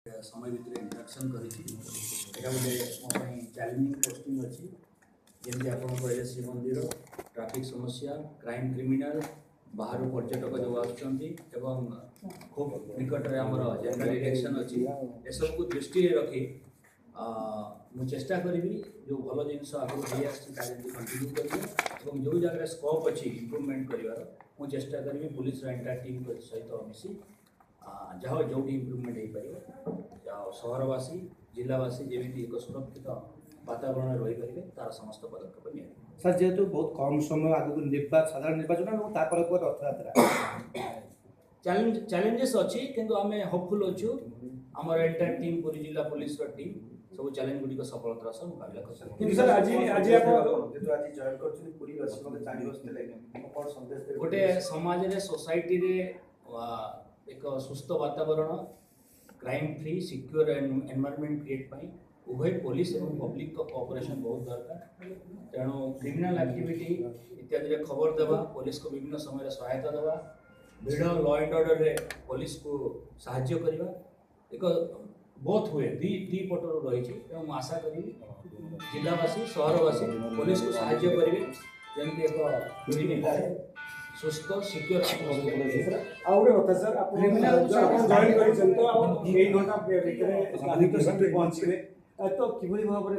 समय भितर इंटरेक्शन गोटे चैलेंजिंग पोस्टिंग अच्छी जमी आप कहले श्री मंदिर ट्रैफिक समस्या क्राइम क्रिमिनल बाहर पर्यटक जो आसुँच खूब निकट में आम जनरल इलेक्शन अच्छी एसब को दृष्टि रखी मु चेष्टा करी जो भल जिन आगे कंटिन्यू करें जो जगह स्कोप अच्छी इम्प्रूवमेंट कर चेष्टा करी पुलिस एंटायर टीम सहित मिसी जहाँ जो इम्प्रूवमेंट हो पार सहरवासी जिलावासी जमी एक सुरक्षित वातावरण रही पारे तार समस्त पदक्षेप नि सर जेहेतु बहुत कम समय आगे साधारण निर्वाचन और रथयात्रा चैलेंजेस अच्छी किंतु आम होपफुल अच्छु आम एंटायर टीम पूरी जिला पुलिस टीम सब चैलेंज गुड़िक सफलतार सह मुकाबला कर गोटे समाज रे सोसाइटी रे एक सुस्थ वातावरण crime free secure environment create पाई उभय पुलिस और पब्लिक का कोऑपरेशन बहुत दरकार तेणु क्रिमिनल एक्टिविटी इत्यादि खबर देवा पुलिस को विभिन्न समय सहायता देवा भीड़ लॉ एंड ऑर्डर रे पुलिस को साहाय्य करवा एक बहुत हुए दी पटर रही तेणु आशा करी जिलावासी सहरवासी पुलिस को साहाय्य करेंगे जमी एक सुस्थ सिक्योर कथा सर जॉइन कर पहुंचे तो किभली भाव में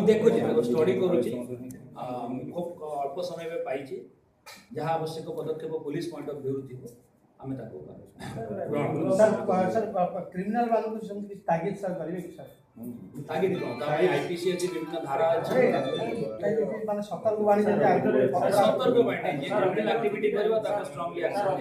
देखुची स्टडी करुच्ची खूब अल्प समय में पाई जहाँ आवश्यक पदक्षेप पुलिस पॉइंट ऑफ व्यू थी आम क्रिमिनल वालों को तागिद सर करेंगे कि सर तागिद कौन आईपीसी अच्छी विभिन्न धारा अच्छी माने सतर्क वाणी सतर्क क्रिमिनल एक्टिविटी करबा स्ट्रांगली एक्शन